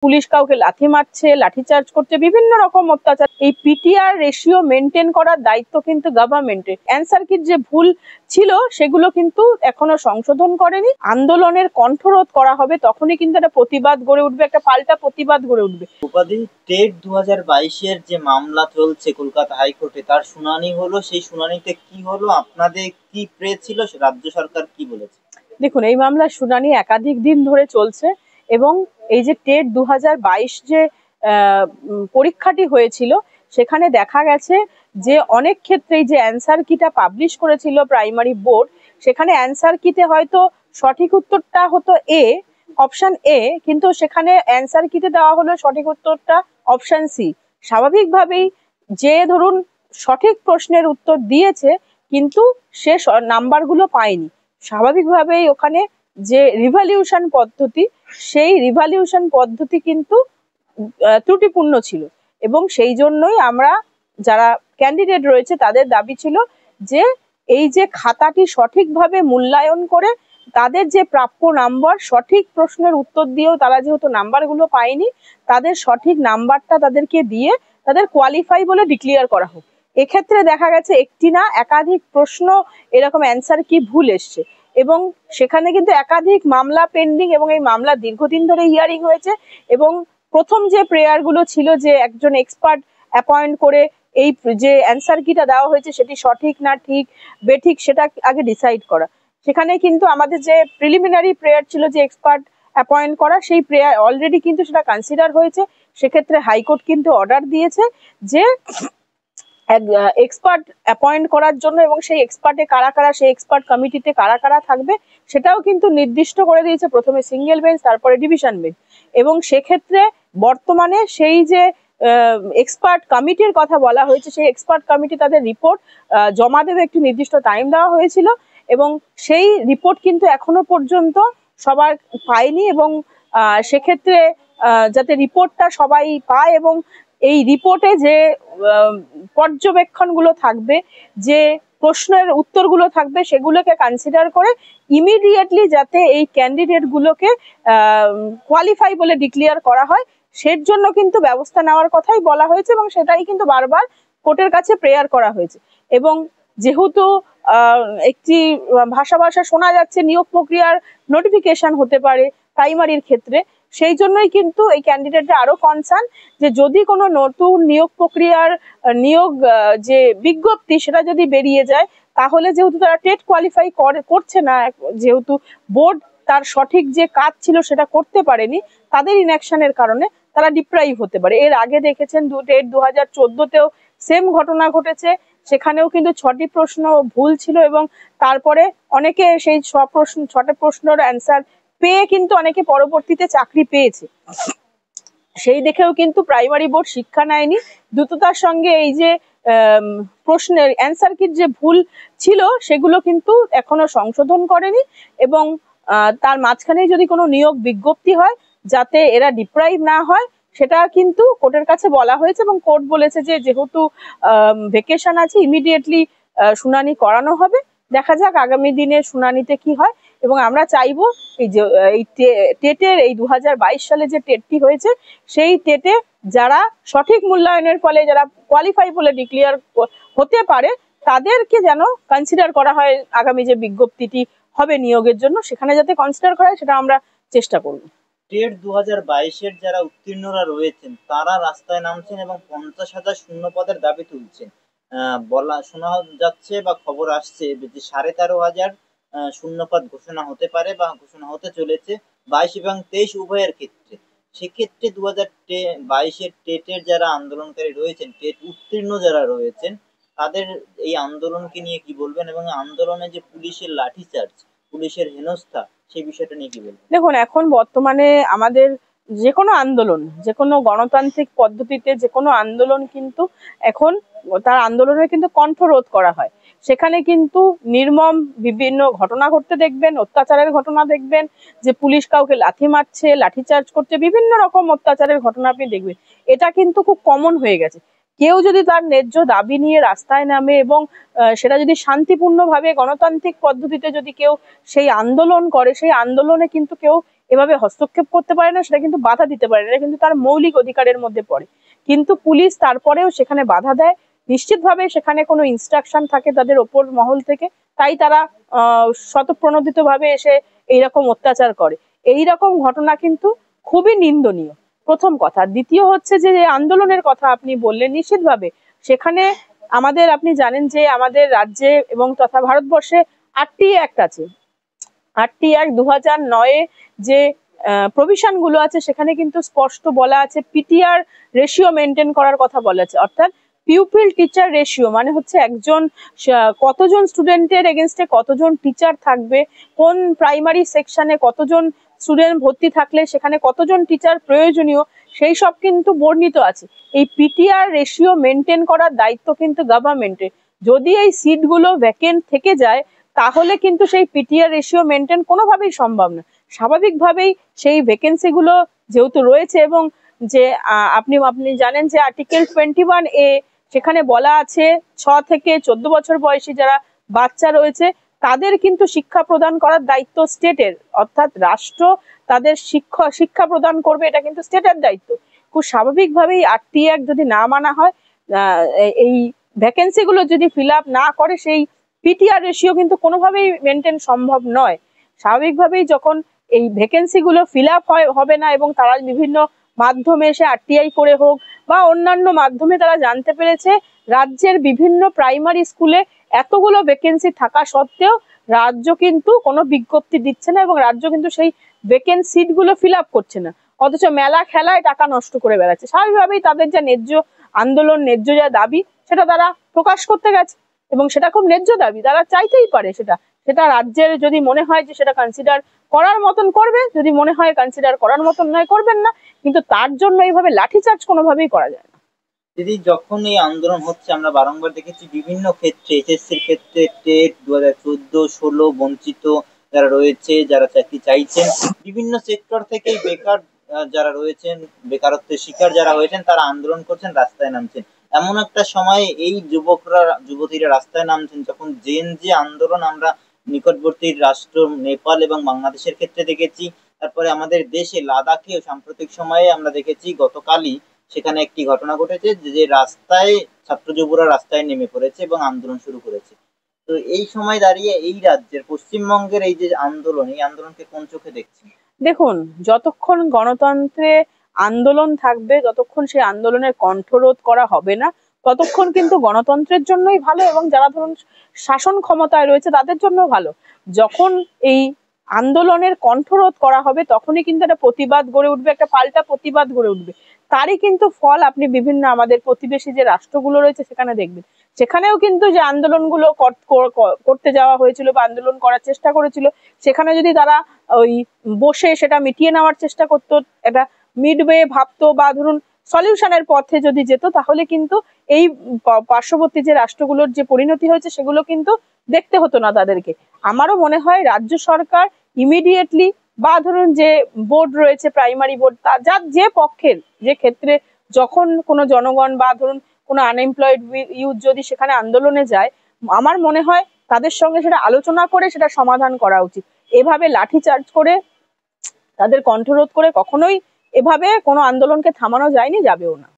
Police কাউকে লাথি মারছে, লাঠিচার্জ করছে, বিভিন্ন রকম অত্যাচার। এই পিটিআর রেশিও মেনটেন করার দায়িত্ব কিন্তু গভর্নমেন্টের। অ্যান্সার কিট যে ভুল ছিল সেগুলো কিন্তু এখনো সংশোধন করেনি। আন্দোলনের কণ্ঠরোধ করা হবে, তখনই কিন্তু একটা প্রতিবাদ গড়ে উঠবে, একটা পাল্টা প্রতিবাদ গড়ে উঠবে। উপাধি টেট 2022-এর যে মামলা চলছে কলকাতা হাইকোর্টে, তার শুনানি হলো। সেই শুনানিতে কি হলো, আপনাদের কি প্রে ছিল, রাজ্য সরকার কি বলেছে? দেখুন, এই মামলার শুনানি একাধিক দিন ধরে চলছে এবং এই যে টেট 2022 যে পরীক্ষাটি হয়েছিল সেখানে দেখা গেছে যে অনেক ক্ষেত্রেই যে অ্যান্সার কিটা পাবলিশ করেছিল প্রাইমারি বোর্ড, সেখানে অ্যান্সার কিটে হয়তো সঠিক উত্তরটা হতো অপশন এ, কিন্তু সেখানে অ্যান্সার কিটে দেওয়া হলো সঠিক উত্তরটা অপশন সি। স্বাভাবিকভাবেই যে ধরুন সঠিক প্রশ্নের উত্তর দিয়েছে কিন্তু সে নাম্বারগুলো পায়নি, স্বাভাবিকভাবেই ওখানে যে রিভ্যালিউশন পদ্ধতি, সেই রিভ্যালিউশন পদ্ধতি কিন্তু ত্রুটিপূর্ণ ছিল। এবং সেই জন্যই আমরা যারা ক্যান্ডিডেট রয়েছে তাদের দাবি ছিল যে এই যে খাতাটি সঠিকভাবে মূল্যায়ন করে তাদের যে প্রাপ্য নাম্বার, সঠিক প্রশ্নের উত্তর দিয়েও তারা যেহেতু নাম্বারগুলো পায়নি, তাদের সঠিক নাম্বারটা তাদেরকে দিয়ে তাদের কোয়ালিফাই বলে ডিক্লেয়ার করা হোক। এক্ষেত্রে দেখা গেছে একটি না একাধিক প্রশ্ন এরকম অ্যান্সার কি ভুল এসছে এবং সেখানে কিন্তু একাধিক মামলা পেন্ডিং এবং এই মামলা দীর্ঘদিন ধরে হিয়ারিং হয়েছে। এবং প্রথম যে প্রেয়ার গুলো ছিল যে একজন এক্সপার্ট অ্যাপয়েন্ট করে এই যে অ্যান্সার কিটা দেওয়া হয়েছে সেটি সঠিক না ঠিক বেঠিক সেটা আগে ডিসাইড করা, সেখানে কিন্তু আমাদের যে প্রিলিমিনারি প্রেয়ার ছিল যে এক্সপার্ট অ্যাপয়েন্ট করা, সেই প্রেয়ার অলরেডি কিন্তু সেটা কনসিডার হয়েছে। সেক্ষেত্রে হাইকোর্ট কিন্তু অর্ডার দিয়েছে যে এক্সপার্ট অ্যাপয়েন্ট করার জন্য এবং সেই এক্সপার্টে কারা কারা, সেই এক্সপার্ট কমিটিতে কারা কারা থাকবে সেটাও কিন্তু নির্দিষ্ট করে দিয়েছে, প্রথমে সিঙ্গেল বেঞ্চ তারপরে ডিভিশন বেঞ্চ। এবং সেক্ষেত্রে বর্তমানে সেই যে এক্সপার্ট কমিটির কথা বলা হয়েছে, সেই এক্সপার্ট কমিটি তাদের রিপোর্ট জমা দেবে, একটি নির্দিষ্ট টাইম দেওয়া হয়েছিল এবং সেই রিপোর্ট কিন্তু এখনো পর্যন্ত সবার পায়নি। এবং সেক্ষেত্রে যাতে রিপোর্টটা সবাই পায় এবং এই রিপোর্টে যে পর্যবেক্ষণগুলো থাকবে, যে প্রশ্নের উত্তরগুলো থাকবে, সেগুলোকে কনসিডার করে ইমিডিয়েটলি যাতে এই ক্যান্ডিডেট গুলোকে কোয়ালিফাই বলে ডিক্লেয়ার করা হয়, সের জন্য কিন্তু ব্যবস্থা নেওয়ার কথাই বলা হয়েছে এবং সেটাই কিন্তু বারবার কোর্টের কাছে প্রেয়ার করা হয়েছে। এবং যেহেতু একটি ভাষা শোনা যাচ্ছে নিয়োগ প্রক্রিয়ার নোটিফিকেশন হতে পারে প্রাইমারির ক্ষেত্রে, সেই জন্যই কিন্তু এই ক্যান্ডিডেটরা আরো কনসার্ন যে যদি কোনো নতুন নিয়োগ প্রক্রিয়ার নিয়োগ যে বিজ্ঞপ্তি সেটা যদি বেরিয়ে যায়, তাহলে যেহেতু তারা টেট কোয়ালিফাই করছে না, যেহেতু বোর্ড তার সঠিক যে কাজ ছিল সেটা করতে পারেনি, তাদের ইনঅ্যাকশনের কারণে তারা ডিপ্রাইভ হতে পারে। এর আগে দেখেছেন টেট 2014-তেও সেম ঘটনা ঘটেছে, সেখানেও কিন্তু 6টি প্রশ্ন ভুল ছিল এবং তারপরে অনেকে সেই 6টা প্রশ্নের অ্যান্সার পেয়ে কিন্তু অনেকে পরবর্তীতে চাকরি পেয়েছে। সেই দেখেও কিন্তু প্রাইমারি বোর্ড শিক্ষা নেয়নি। দ্রুততার সঙ্গে এই যে প্রশ্নের অ্যান্সার কিট যে ভুল ছিল সেগুলো কিন্তু এখনো সংশোধন করেনি এবং তার মাঝখানেই যদি কোনো নিয়োগ বিজ্ঞপ্তি হয় যাতে এরা ডিপ্রাইভ না হয় সেটা কিন্তু কোর্টের কাছে বলা হয়েছে এবং কোর্ট বলেছে যে যেহেতু ভেকেশন আছে ইমিডিয়েটলি শুনানি করানো হবে। দেখা যাক আগামী দিনে শুনানিতে কি হয়। এবং আমরা চাইবো এই যে এই টেটের এই 2022 সালে যে টেটটি হয়েছে সেই টেটে যারা সঠিক মূল্যায়নের ফলে যারা কোয়ালিফাই বলে ডিক্লেয়ার হতে পারে তাদেরকে যেন কনসিডার করা হয়, আগামী যে বিজ্ঞপ্তিটি হবে নিয়োগের জন্য সেখানে যাতে কনসিডার করা হয় সেটা আমরা চেষ্টা করব। টেট 2022-এর যারা উত্তীর্ণরা রয়েছেন তারা রাস্তায় নামছেন এবং 50,000 শূন্য পদের দাবি তুলছেন। বলা শোনা যাচ্ছে বা খবর আসছে যে 13,500 শূন্যপদ ঘোষণা হতে পারে বা ঘোষণা হতে চলেছে 22 এবং 23 উভয়ের ক্ষেত্রে। সেক্ষেত্রে 2022-এর টেটের যারা আন্দোলনকারী রয়েছেন, টেট উত্তীর্ণ যারা রয়েছেন, তাদের এই আন্দোলনকে নিয়ে কি বলবেন এবং আন্দোলনে যে পুলিশের লাঠিচার্জ, পুলিশের হেনস্থা, সেই বিষয়টা নিয়ে কি বলবেন? দেখুন, এখন বর্তমানে আমাদের যে কোনো আন্দোলন, যে কোনো গণতান্ত্রিক পদ্ধতিতে যে কোনো আন্দোলন কিন্তু এখন তার আন্দোলনের কিন্তু কণ্ঠরোধ করা হয়। সেখানে কিন্তু নির্মম বিভিন্ন ঘটনা ঘটতে দেখবেন, অত্যাচারের ঘটনা দেখবেন, যে পুলিশ কাউকে লাথি মারছে, লাঠিচার্জ করছে, বিভিন্ন রকম অত্যাচারের ঘটনা আপনি দেখবেন। এটা কিন্তু খুব কমন হয়ে গেছে। কেউ যদি তার ন্যায্য দাবি নিয়ে রাস্তায় নামে এবং সেটা যদি শান্তিপূর্ণভাবে গণতান্ত্রিক পদ্ধতিতে যদি কেউ সেই আন্দোলন করে, সেই আন্দোলনে কিন্তু কেউ এভাবে হস্তক্ষেপ করতে পারে না, সেটা কিন্তু বাধা দিতে পারে না, এটা কিন্তু তার মৌলিক অধিকারের মধ্যে পড়ে। কিন্তু পুলিশ তারপরেও সেখানে বাধা দেয়, নিশ্চিতভাবে সেখানে কোনো ইনস্ট্রাকশন থাকে তাদের ওপর মহল থেকে, তাই তারা স্বতঃপ্রণোদিত ভাবে এসে এইরকম অত্যাচার করে। এইরকম ঘটনা কিন্তু খুবই নিন্দনীয়, প্রথম কথা। দ্বিতীয় হচ্ছে যে আন্দোলনের কথা আপনি বললেন, নিশ্চিতভাবে সেখানে আমাদের, আপনি জানেন যে আমাদের রাজ্যে এবং তথা ভারতবর্ষে 8টি অ্যাক্ট আছে। 8টি অ্যাক্ট 2009-এ যে প্রভিশন গুলো আছে সেখানে কিন্তু স্পষ্ট বলা আছে পিটিআর রেশিও মেনটেন করার কথা বলা আছে, অর্থাৎ পিউপিল টিচার রেশিও, মানে হচ্ছে একজন কতজন স্টুডেন্টের এগেনস্টে কতজন টিচার থাকবে, কোন প্রাইমারি সেকশনে কতজন স্টুডেন্ট ভর্তি থাকলে সেখানে কতজন টিচার প্রয়োজনীয়, সেই সব কিন্তু বর্ণিত আছে। এই পিটিআর রেশিও মেনটেন করার দায়িত্ব কিন্তু গভর্নমেন্টের। যদি এই সিটগুলো ভ্যাকেন্ট থেকে যায় তাহলে কিন্তু সেই পিটিআর রেশিও মেনটেন কোনোভাবেই সম্ভব না। স্বাভাবিকভাবেই সেই ভ্যাকেন্সি গুলো যেহেতু রয়েছে, এবং যে আপনি জানেন যে আর্টিকেল 21A সেখানে বলা আছে 6 থেকে 14 বছর বয়সী যারা বাচ্চা রয়েছে তাদের কিন্তু শিক্ষা প্রদান করার দায়িত্ব স্টেটের, অর্থাৎ রাষ্ট্র তাদের শিক্ষা প্রদান করবে, এটা কিন্তু স্টেটের দায়িত্ব। খুব স্বাভাবিকভাবেই 8টি অ্যাক্ট যদি না মানা হয়, এই ভ্যাকেন্সি গুলো যদি ফিল আপ না করে, সেই পিটিআর রেশিও কিন্তু কোনোভাবেই মেনটেন সম্ভব নয়। স্বাভাবিকভাবেই যখন এই ভ্যাকেন্সি গুলো ফিল আপ হবে না এবং তারা বিভিন্ন মাধ্যমে এসে আরটিআই করে হোক বা অন্যান্য মাধ্যমে তারা জানতে পেরেছে রাজ্যের বিভিন্ন প্রাইমারি স্কুলে এতগুলো ভ্যাকেন্সি থাকা সত্ত্বেও রাজ্য কিন্তু কোনো বিজ্ঞপ্তি দিচ্ছে না এবং রাজ্য কিন্তু সেই ভ্যাকেন্ট সিট গুলো ফিল আপ করছে না, অথচ মেলা খেলায় টাকা নষ্ট করে বেড়াচ্ছে। স্বাভাবিকভাবেই তাদের যা ন্যায্য আন্দোলন, ন্যায্য যা দাবি সেটা তারা প্রকাশ করতে গেছে, এবং সেটা খুব ন্যায্য দাবি, তারা চাইতেই পারে সেটা। সেটা রাজ্যের যদি মনে হয় যে সেটা কনসিডার করার মতন করবে, যদি মনে হয় কনসিডার করার মতন নয় করবেন না, কিন্তু তার জন্য এইভাবে লাঠিচার্জ কোনোভাবেই করা যায় না। দিদি, যখন এই আন্দোলন হচ্ছে আমরা বারংবার দেখেছি বিভিন্ন ক্ষেত্রে, এসএসসির ক্ষেত্রে, টেট 2014, 16 বঞ্চিত যারা রয়েছে, যারা চাকরি চাইছেন, বিভিন্ন সেক্টর থেকে বেকার যারা রয়েছেন, বেকারত্বের শিকার যারা হয়েছেন, তারা আন্দোলন করছেন, রাস্তায় নামছেন। এমন একটা সময় এই যুবতীরা রাস্তায় নামছেন যখন যে আন্দোলন আমরা নিকটবর্তী রাষ্ট্র নেপাল এবং বাংলাদেশের ক্ষেত্রে দেখেছি, তারপরে আমাদের দেশে লাদাখেও সাম্প্রতিক সময়ে আমরা দেখেছি গতকালই সেখানে একটি ঘটনা ঘটেছে যে রাস্তায় ছাত্র যুবরা রাস্তায় নেমে পড়েছে এবং আন্দোলন শুরু করেছে। তো এই সময় দাঁড়িয়ে এই রাজ্যের পশ্চিমবঙ্গের এই যে আন্দোলন, এই আন্দোলনকে কোন চোখে দেখছেন? দেখুন, যতক্ষণ গণতন্ত্রে আন্দোলন থাকবে, যতক্ষণ সেই আন্দোলনের কণ্ঠরোধ করা হবে না, ততক্ষণ কিন্তু গণতন্ত্রের জন্যই ভালো এবং যারা ধরুন শাসন ক্ষমতায় রয়েছে তাদের জন্য ভালো। যখন এই আন্দোলনের কণ্ঠরোধ করা হবে তখনই কিন্তু একটা প্রতিবাদ গড়ে উঠবে, একটা পাল্টা প্রতিবাদ গড়ে উঠবে। তারই কিন্তু ফল আপনি বিভিন্ন আমাদের প্রতিবেশী যে রাষ্ট্রগুলো রয়েছে সেখানে দেখবেন। সেখানেও কিন্তু যে আন্দোলনগুলো করতে যাওয়া হয়েছিল বা আন্দোলন করার চেষ্টা করেছিল, সেখানে যদি তারা ওই বসে সেটা মিটিয়ে নেওয়ার চেষ্টা করতো, একটা মিডওয়ে ভাবতো বা ধরুন সলিউশনের পথে যদি যেত, তাহলে কিন্তু এই পার্শ্ববর্তী যে রাষ্ট্রগুলোর যে পরিণতি হয়েছে সেগুলো কিন্তু দেখতে হতো না তাদেরকে। আমারও মনে হয় রাজ্য সরকার ইমিডিয়েটলি বা ধরুন যে বোর্ড রয়েছে, প্রাইমারি বোর্ড, যার যে পক্ষের যে ক্ষেত্রে যখন কোনো জনগণ বা ধরুন কোনো আনএমপ্লয়েড ইউথ যদি সেখানে আন্দোলনে যায়, আমার মনে হয় তাদের সঙ্গে সেটা আলোচনা করে সেটা সমাধান করা উচিত। এভাবে লাঠিচার্জ করে তাদের কণ্ঠরোধ করে কখনোই এভাবে কোনো আন্দোলনকে থামানো যায়নি, যাবেও না।